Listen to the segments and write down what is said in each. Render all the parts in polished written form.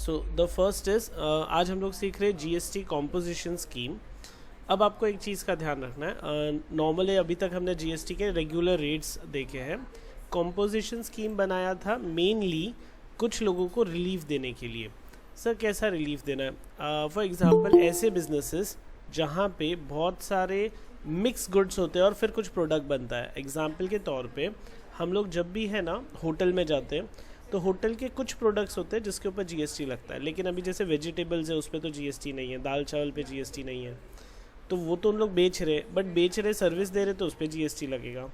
So the first is आज हम लोग सीख रहे हैं जीएसटी कॉम्पोजिशन स्कीम। अब आपको एक चीज़ का ध्यान रखना है, नॉर्मली अभी तक हमने जीएसटी के रेगुलर रेट्स देखे हैं। कॉम्पोजिशन स्कीम बनाया था मेनली कुछ लोगों को रिलीफ देने के लिए। सर कैसा रिलीफ देना है? फॉर एग्जांपल ऐसे बिजनेसेस जहाँ पे बहुत सारे मिक्स गुड्स होते हैं और फिर कुछ प्रोडक्ट बनता है। एग्जांपल के तौर पे हम लोग जब भी है ना होटल में जाते हैं तो होटल के कुछ प्रोडक्ट्स होते हैं जिसके ऊपर जीएसटी लगता है, लेकिन अभी जैसे वेजिटेबल्स है उस पर तो जीएसटी नहीं है, दाल चावल पे जीएसटी नहीं है, तो वो तो उन लोग बेच रहे, बट बेच रहे सर्विस दे रहे तो उस पर जीएसटी लगेगा।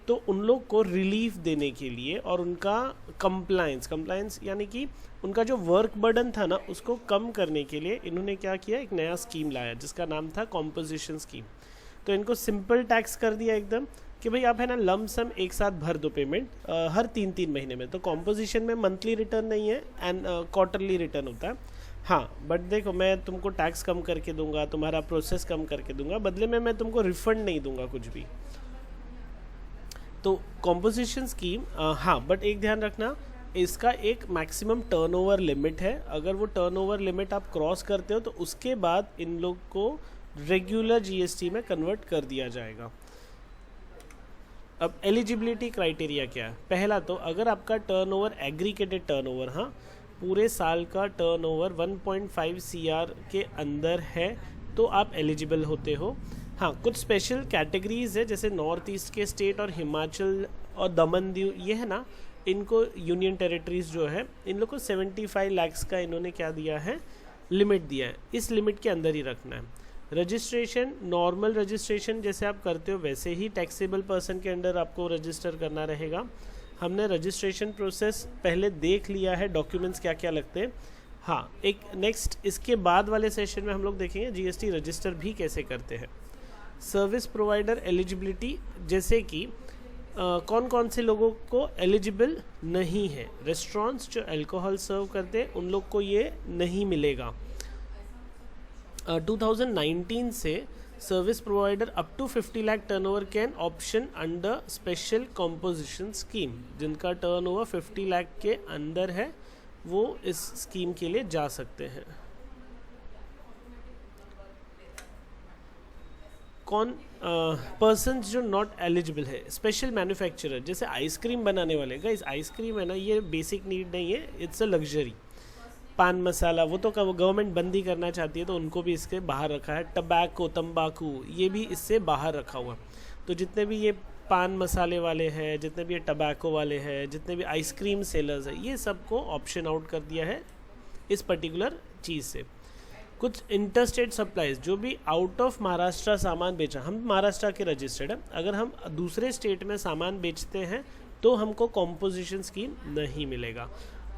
तो उन लोग को रिलीफ देने के लिए और उनका कंप्लायंस यानी कि उनका जो वर्क बर्डन था ना उसको कम करने के लिए इन्होंने क्या किया, एक नया स्कीम लाया जिसका नाम था कॉम्पोजिशन स्कीम। तो इनको सिंपल टैक्स कर दिया एकदम कि भाई आप है ना लम सम एक साथ भर दो पेमेंट हर 3-3 महीने में। तो कॉम्पोजिशन में मंथली रिटर्न नहीं है एंड क्वार्टरली रिटर्न होता है। हाँ बट देखो मैं तुमको टैक्स कम करके दूंगा, तुम्हारा प्रोसेस कम करके दूंगा, बदले में मैं तुमको रिफंड नहीं दूंगा कुछ भी। तो कॉम्पोजिशन स्कीम हाँ, बट एक ध्यान रखना, इसका एक मैक्सिमम टर्नओवर लिमिट है। अगर वो टर्नओवर लिमिट आप क्रॉस करते हो तो उसके बाद इन लोग को रेगुलर जीएसटी में कन्वर्ट कर दिया जाएगा। अब एलिजिबिलिटी क्राइटेरिया क्या है? पहला तो अगर आपका टर्नओवर एग्रीगेटेड टर्नओवर, हाँ पूरे साल का टर्नओवर 1.5 CR के अंदर है तो आप एलिजिबल होते हो। हाँ कुछ स्पेशल कैटेगरीज है जैसे नॉर्थ ईस्ट के स्टेट और हिमाचल और दमन दीव ये है ना, इनको यूनियन टेरिटरीज जो है इन लोग को 75 लाख का इन्होंने क्या दिया है, लिमिट दिया है। इस लिमिट के अंदर ही रखना है। रजिस्ट्रेशन नॉर्मल रजिस्ट्रेशन जैसे आप करते हो वैसे ही टैक्सेबल पर्सन के अंडर आपको रजिस्टर करना रहेगा। हमने रजिस्ट्रेशन प्रोसेस पहले देख लिया है, डॉक्यूमेंट्स क्या क्या लगते हैं। हाँ एक नेक्स्ट इसके बाद वाले सेशन में हम लोग देखेंगे जीएसटी रजिस्टर भी कैसे करते हैं। सर्विस प्रोवाइडर एलिजिबिलिटी जैसे कि कौन कौन से लोगों को एलिजिबल नहीं है। रेस्टोरेंट्स जो अल्कोहल सर्व करते हैं उन लोग को ये नहीं मिलेगा। 2019 से service provider up to 50 lakh turnover can option under special composition scheme. जिनका टर्नओवर 50 लाख के अंदर है वो इस स्कीम के लिए जा सकते हैं। कौन पर्सन्स जो नॉट एलिजिबल है, स्पेशल मैन्युफैक्चरर जैसे आइसक्रीम बनाने वाले। गाइस आइसक्रीम है ना ये बेसिक नीड नहीं है, इट्स अ लग्जरी। पान मसाला वो तो गवर्नमेंट बंदी करना चाहती है तो उनको भी इसके बाहर रखा है। टबैको तंबाकू ये भी इससे बाहर रखा हुआ। तो जितने भी ये पान मसाले वाले हैं, जितने भी ये टबैको वाले हैं, जितने भी आइसक्रीम सेलर्स हैं, ये सबको ऑप्शन आउट कर दिया है इस पर्टिकुलर चीज़ से। कुछ इंटरस्टेट सप्लाईज जो भी आउट ऑफ महाराष्ट्र सामान बेचा, हम महाराष्ट्र के रजिस्टर्ड हैं, अगर हम दूसरे स्टेट में सामान बेचते हैं तो हमको कॉम्पोजिशन स्कीम नहीं मिलेगा।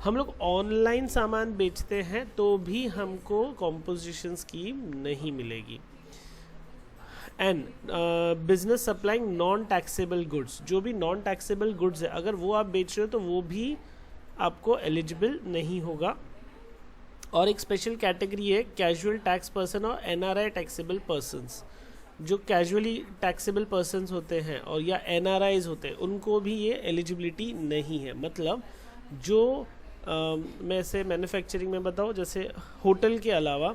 हम लोग ऑनलाइन सामान बेचते हैं तो भी हमको कॉम्पोजिशन स्कीम नहीं मिलेगी। And business supplying non taxable goods, जो भी नॉन टैक्सेबल गुड्स है अगर वो आप बेच रहे हो तो वो भी आपको एलिजिबल नहीं होगा। और एक स्पेशल कैटेगरी है कैजुअल टैक्स पर्सन और एनआरआई टैक्सेबल पर्सन्स। जो कैजुअली टैक्सेबल पर्सन्स होते हैं और या एनआरआईज होते हैं उनको भी ये एलिजिबिलिटी नहीं है। मतलब जो मैं से मैन्युफैक्चरिंग में बताऊँ, जैसे होटल के अलावा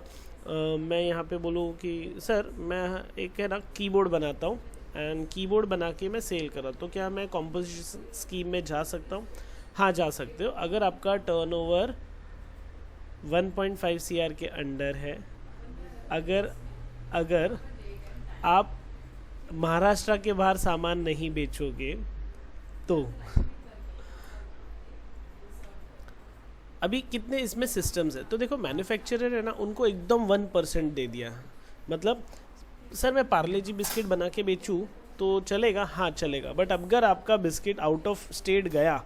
मैं यहाँ पे बोलूँ कि सर मैं एक है ना कीबोर्ड बनाता हूँ एंड कीबोर्ड बना के मैं सेल कर रहा, तो क्या मैं कॉम्पोजिशन स्कीम में जा सकता हूँ? हाँ जा सकते हो, अगर आपका टर्नओवर 1.5 CR के अंडर है। अगर आप महाराष्ट्र के बाहर सामान नहीं बेचोगे तो अभी कितने इसमें सिस्टम्स है। तो देखो मैन्युफैक्चरर है ना उनको एकदम 1% दे दिया। मतलब सर मैं पार्ले जी बिस्किट बना के बेचूँ तो चलेगा? हाँ चलेगा, बट अगर आपका बिस्किट आउट ऑफ स्टेट गया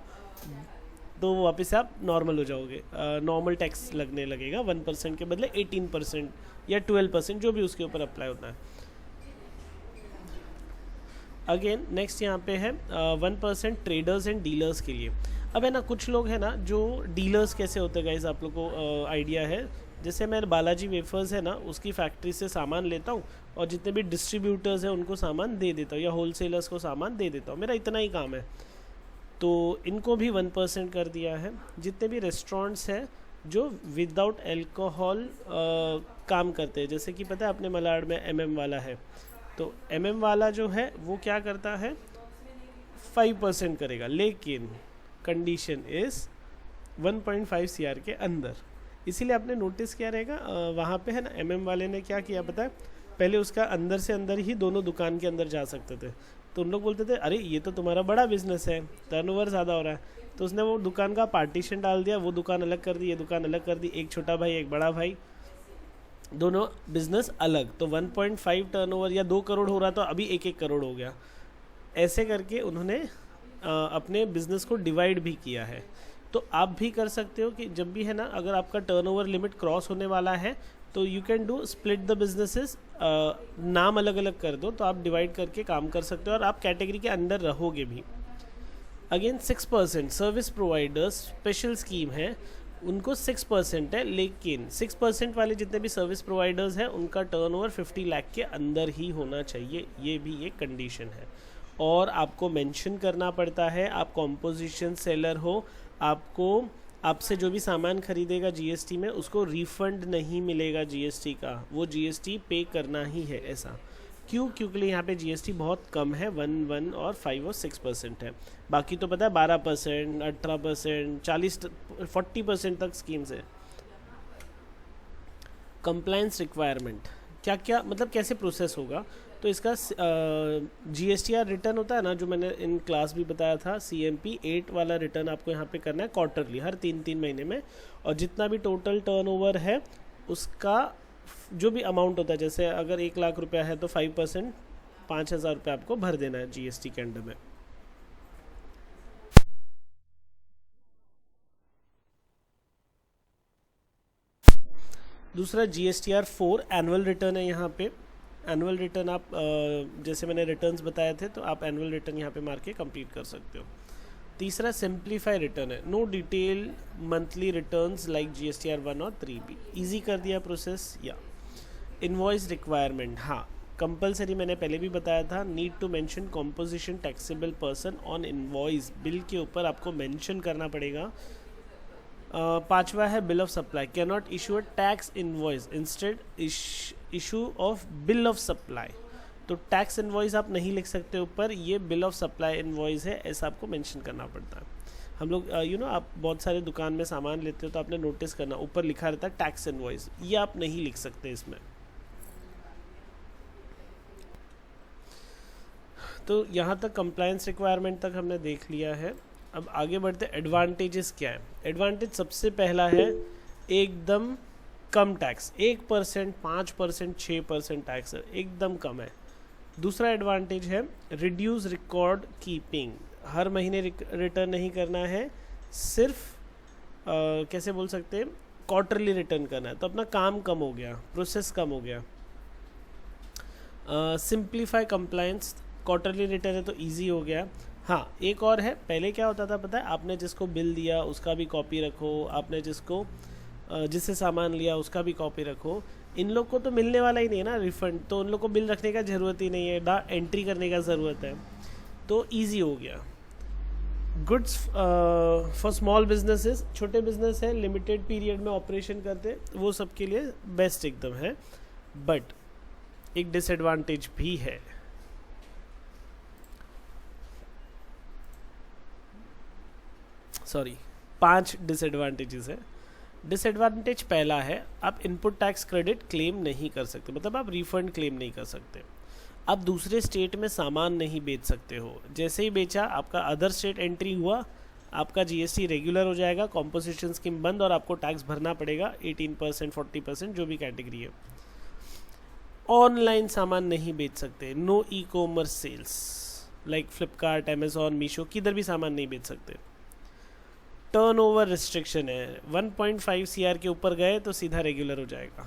तो वापस आप नॉर्मल हो जाओगे, नॉर्मल टैक्स लगने लगेगा 1% के बदले 18% या 12% जो भी उसके ऊपर अप्लाई होता है। अगेन नेक्स्ट यहाँ पे है 1% ट्रेडर्स एंड डीलर्स के लिए। अब है ना कुछ लोग हैं ना जो डीलर्स कैसे होते हैं गाइस, आप लोग को आइडिया है। जैसे मैं बालाजी वेफर्स है ना उसकी फैक्ट्री से सामान लेता हूँ और जितने भी डिस्ट्रीब्यूटर्स हैं उनको सामान दे देता हूँ या होलसेलर्स को सामान दे देता हूँ, मेरा इतना ही काम है। तो इनको भी 1% कर दिया है। जितने भी रेस्टोरेंट्स हैं जो विदाउट अल्कोहल काम करते हैं। जैसे कि पता है अपने मलाड में MM वाला है, तो MM वाला जो है वो क्या करता है 5% करेगा, लेकिन कंडीशन इज़ 1.5 CR के अंदर। इसीलिए आपने नोटिस किया रहेगा वहाँ पे है ना MM वाले ने क्या किया पता है, पहले उसका अंदर से अंदर ही दोनों दुकान के अंदर जा सकते थे। तो उन लोग बोलते थे अरे ये तो तुम्हारा बड़ा बिजनेस है, टर्नओवर ज़्यादा हो रहा है, तो उसने वो दुकान का पार्टीशन डाल दिया, वो दुकान अलग कर दी, ये दुकान अलग कर दी, एक छोटा भाई एक बड़ा भाई, दोनों बिजनेस अलग। तो 1.5 टर्नओवर या 2 करोड़ हो रहा था, अभी 1-1 करोड़ हो गया। ऐसे करके उन्होंने अपने बिजनेस को डिवाइड भी किया है। तो आप भी कर सकते हो कि जब भी है ना, अगर आपका टर्नओवर लिमिट क्रॉस होने वाला है तो you can do split the businesses, नाम अलग अलग कर दो, तो आप डिवाइड करके काम कर सकते हो और आप कैटेगरी के अंदर रहोगे भी। Again 6% service providers special scheme है, उनको 6% है, लेकिन 6% वाले जितने भी सर्विस प्रोवाइडर्स हैं उनका टर्नओवर 50 लाख के अंदर ही होना चाहिए, ये भी एक कंडीशन है। और आपको मेंशन करना पड़ता है, आप कॉम्पोजिशन सेलर हो, आपको आपसे जो भी सामान खरीदेगा GST में उसको रिफंड नहीं मिलेगा GST का, वो GST पे करना ही है। ऐसा क्यों? क्योंकि यहाँ पे GST बहुत कम है, 1 और 5 और 6% है। बाकी तो पता है 12%, 18%, 40% तक स्कीम्स है। कंप्लायंस रिक्वायरमेंट क्या क्या, मतलब कैसे प्रोसेस होगा, तो इसका GSTR रिटर्न होता है ना, जो मैंने इन क्लास भी बताया था, CMP 8 वाला रिटर्न आपको यहाँ पे करना है क्वार्टरली, हर 3-3 महीने में। और जितना भी टोटल टर्नओवर है उसका जो भी अमाउंट होता है, जैसे अगर 1 लाख रुपया है तो 5% 5,000 रुपये आपको भर देना है GST के अंडर में। दूसरा GSTR 4 एनुअल रिटर्न है। यहाँ पे एनुअल रिटर्न आप जैसे मैंने रिटर्न्स बताए थे, तो आप एनुअल रिटर्न यहाँ पे मार के कंप्लीट कर सकते हो। तीसरा सिंप्लीफाई रिटर्न है, no detail monthly returns like GSTR 1 और 3 भी ईजी कर दिया प्रोसेस। या इनवॉइस रिक्वायरमेंट, हाँ कंपलसरी, मैंने पहले भी बताया था, need to mention composition taxable person on invoice, bill के ऊपर आपको मेंशन करना पड़ेगा। पांचवा है bill of supply, cannot issue a tax invoice, instead issue of bill of supply. तो टैक्स इनवॉइस आप नहीं लिख सकते ऊपर, ये बिल ऑफ सप्लाई इनवॉइस है, ऐसा आपको मेंशन करना पड़ता है। हम लोग आप बहुत सारे दुकान में सामान लेते हो तो आपने नोटिस करना, ऊपर लिखा रहता है टैक्स इनवॉइस, ये आप नहीं लिख सकते इसमें। तो यहाँ तक कंप्लायंस रिक्वायरमेंट तक हमने देख लिया है। अब आगे बढ़ते, एडवांटेजेस क्या है। एडवांटेज सबसे पहला है एकदम कम टैक्स, 1%, 5%, 6% टैक्स है, एकदम कम है। दूसरा एडवांटेज है रिड्यूस रिकॉर्ड कीपिंग, हर महीने रिटर्न नहीं करना है, सिर्फ कैसे बोल सकते हैं, क्वार्टरली रिटर्न करना है, तो अपना काम कम हो गया, प्रोसेस कम हो गया। सिंप्लीफाई कंप्लायंस, क्वार्टरली रिटर्न है तो इजी हो गया। हाँ एक और है, पहले क्या होता था पता है, आपने जिसको बिल दिया उसका भी कॉपी रखो, आपने जिससे सामान लिया उसका भी कॉपी रखो। इन लोग को तो मिलने वाला ही नहीं है ना रिफंड, तो उन लोग को बिल रखने का ज़रूरत ही नहीं है, एंट्री करने का ज़रूरत है, तो इजी हो गया। गुड्स फॉर स्मॉल बिजनेसेस, छोटे बिजनेस है, लिमिटेड पीरियड में ऑपरेशन करते, वो सब के लिए बेस्ट एकदम है। बट एक डिसएडवांटेज भी है, सॉरी 5 डिसएडवांटेजेस है। डिसएडवांटेज पहला है, आप इनपुट टैक्स क्रेडिट क्लेम नहीं कर सकते, मतलब आप रिफंड क्लेम नहीं कर सकते। आप दूसरे स्टेट में सामान नहीं बेच सकते हो, जैसे ही बेचा आपका अदर स्टेट एंट्री हुआ, आपका GST रेगुलर हो जाएगा, कॉम्पोजिशन स्कीम बंद और आपको टैक्स भरना पड़ेगा 18%, 40% जो भी कैटेगरी है। ऑनलाइन सामान नहीं बेच सकते, no e commerce sales like Flipkart, Amazon, Meesho, किधर भी सामान नहीं बेच सकते। टर्नओवर रिस्ट्रिक्शन है, 1.5 CR के ऊपर गए तो सीधा रेगुलर हो जाएगा,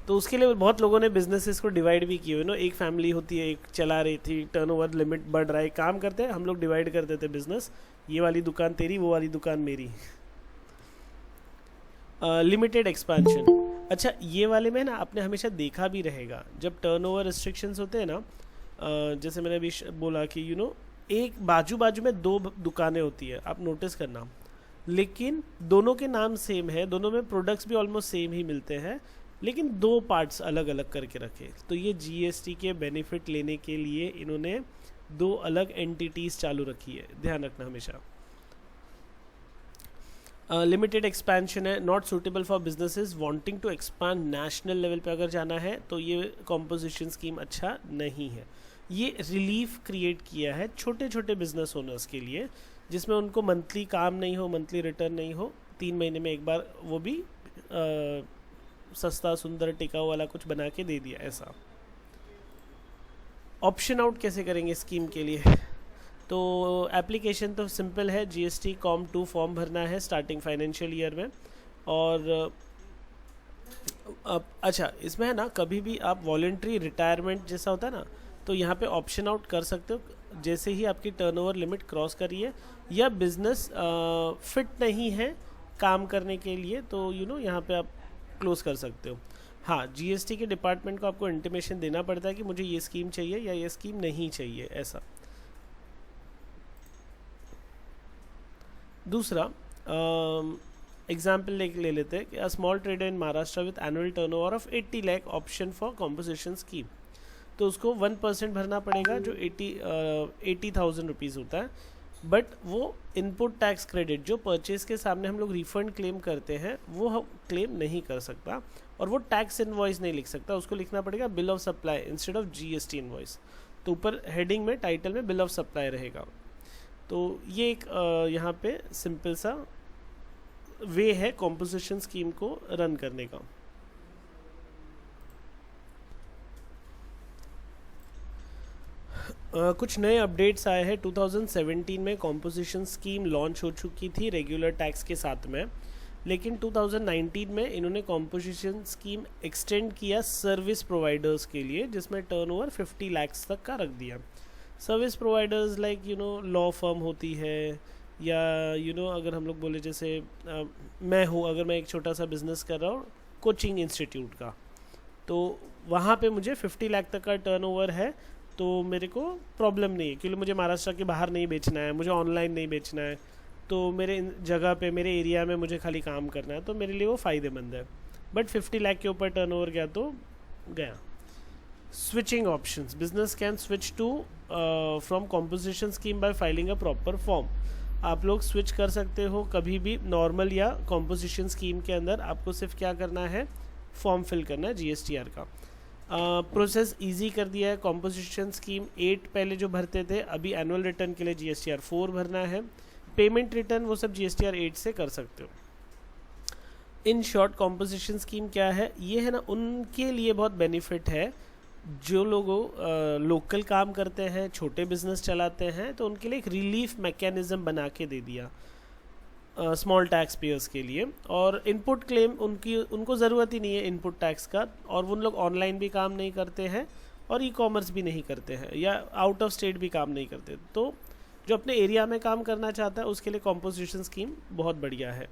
तो उसके लिए बहुत लोगों ने बिजनेसेस को डिवाइड भी किए हुए ना, एक फैमिली होती है, एक चला रही थी, टर्नओवर लिमिट बढ़ रहा है, काम करते हैं हम लोग, डिवाइड कर देते बिजनेस, ये वाली दुकान तेरी, वो वाली दुकान मेरी। लिमिटेड एक्सपेंशन, अच्छा ये वाले में ना आपने हमेशा देखा भी रहेगा, जब टर्नओवर रिस्ट्रिक्शंस होते हैं ना, जैसे मैंने अभी बोला कि एक बाजू बाजू में 2 दुकानें होती है, आप नोटिस करना, लेकिन दोनों के नाम सेम है, दोनों में प्रोडक्ट्स भी ऑलमोस्ट सेम ही मिलते हैं, लेकिन दो पार्ट्स अलग अलग करके रखे। तो ये जीएसटी के बेनिफिट लेने के लिए इन्होंने दो अलग एंटिटीज़ चालू रखी है, ध्यान रखना हमेशा। लिमिटेड एक्सपेंशन है, not suitable for businesses wanting to expand national level पे अगर जाना है तो ये कॉम्पोजिशन स्कीम अच्छा नहीं है। ये रिलीफ क्रिएट किया है छोटे छोटे बिजनेस ओनर्स के लिए, जिसमें उनको मंथली काम नहीं हो, मंथली रिटर्न नहीं हो, 3 महीने में एक बार, वो भी सस्ता सुंदर टिकाऊ वाला कुछ बना के दे दिया ऐसा। ऑप्शन आउट कैसे करेंगे स्कीम के लिए? तो एप्लीकेशन तो सिंपल है, जीएसटी COM 2 फॉर्म भरना है स्टार्टिंग फाइनेंशियल ईयर में। और अच्छा, इसमें है ना, कभी भी आप वॉलेंट्री रिटायरमेंट जैसा होता है ना, तो यहाँ पे ऑप्शन आउट कर सकते हो जैसे ही आपकी टर्नओवर लिमिट क्रॉस करी है, या बिजनेस फिट नहीं है काम करने के लिए, तो यहाँ पे आप क्लोज कर सकते हो। हाँ, जीएसटी के डिपार्टमेंट को आपको इंटीमेशन देना पड़ता है कि मुझे ये स्कीम चाहिए या ये स्कीम नहीं चाहिए, ऐसा। दूसरा एग्जाम्पल ले लेते हैं कि a small trader in Maharashtra with annual turnover of 80 lakh option for composition scheme, तो उसको 1% भरना पड़ेगा जो 80,000 रुपीज़ होता है। बट वो इनपुट टैक्स क्रेडिट जो परचेज के सामने हम लोग रिफंड क्लेम करते हैं, वो हम क्लेम नहीं कर सकता, और वो टैक्स इनवॉइस नहीं लिख सकता, उसको लिखना पड़ेगा bill of supply instead of GST invoice. तो ऊपर हेडिंग में, टाइटल में बिल ऑफ सप्लाई रहेगा। तो ये एक यहाँ पे सिंपल सा वे है कॉम्पोजिशन स्कीम को रन करने का। कुछ नए अपडेट्स आए हैं। 2017 में कॉम्पोजिशन स्कीम लॉन्च हो चुकी थी रेगुलर टैक्स के साथ में, लेकिन 2019 में इन्होंने कॉम्पोजिशन स्कीम एक्सटेंड किया सर्विस प्रोवाइडर्स के लिए, जिसमें टर्नओवर 50 लाख तक का रख दिया। Service providers like law firm होती है, या अगर हम लोग बोले जैसे मैं हूँ, अगर मैं एक छोटा सा बिजनेस कर रहा हूँ कोचिंग इंस्टीट्यूट का, तो वहाँ पे मुझे 50 लाख तक का टर्नओवर है, तो मेरे को प्रॉब्लम नहीं है, क्योंकि मुझे महाराष्ट्र के बाहर नहीं बेचना है, मुझे ऑनलाइन नहीं बेचना है, तो मेरे जगह पे, मेरे एरिया में मुझे खाली काम करना है, तो मेरे लिए वो फ़ायदेमंद है। बट 50 लाख के ऊपर टर्नओवर गया तो गया। Switching options, business can switch to from composition scheme by filing a proper form. आप लोग स्विच कर सकते हो कभी भी नॉर्मल या कॉम्पोजिशन स्कीम के अंदर। आपको सिर्फ क्या करना है, फॉर्म फिल करना है जीएसटीआर का। प्रोसेस इजी कर दिया है। कॉम्पोजिशन स्कीम 8 पहले जो भरते थे, अभी एनुअल रिटर्न के लिए जीएसटीआर 4 भरना है। पेमेंट रिटर्न वो सब जीएसटीआर 8 से कर सकते हो। इन शॉर्ट कॉम्पोजिशन स्कीम क्या है, ये है ना, उनके लिए बहुत बेनिफिट है जो लोग लोकल काम करते हैं, छोटे बिजनेस चलाते हैं, तो उनके लिए एक रिलीफ मैकेनिज्म बना के दे दिया स्मॉल टैक्स पेयर्स के लिए। और इनपुट क्लेम उनको ज़रूरत ही नहीं है इनपुट टैक्स का, और उन लोग ऑनलाइन भी काम नहीं करते हैं और ई कॉमर्स भी नहीं करते हैं, या आउट ऑफ स्टेट भी काम नहीं करते। तो जो अपने एरिया में काम करना चाहता है उसके लिए कॉम्पोजिशन स्कीम बहुत बढ़िया है।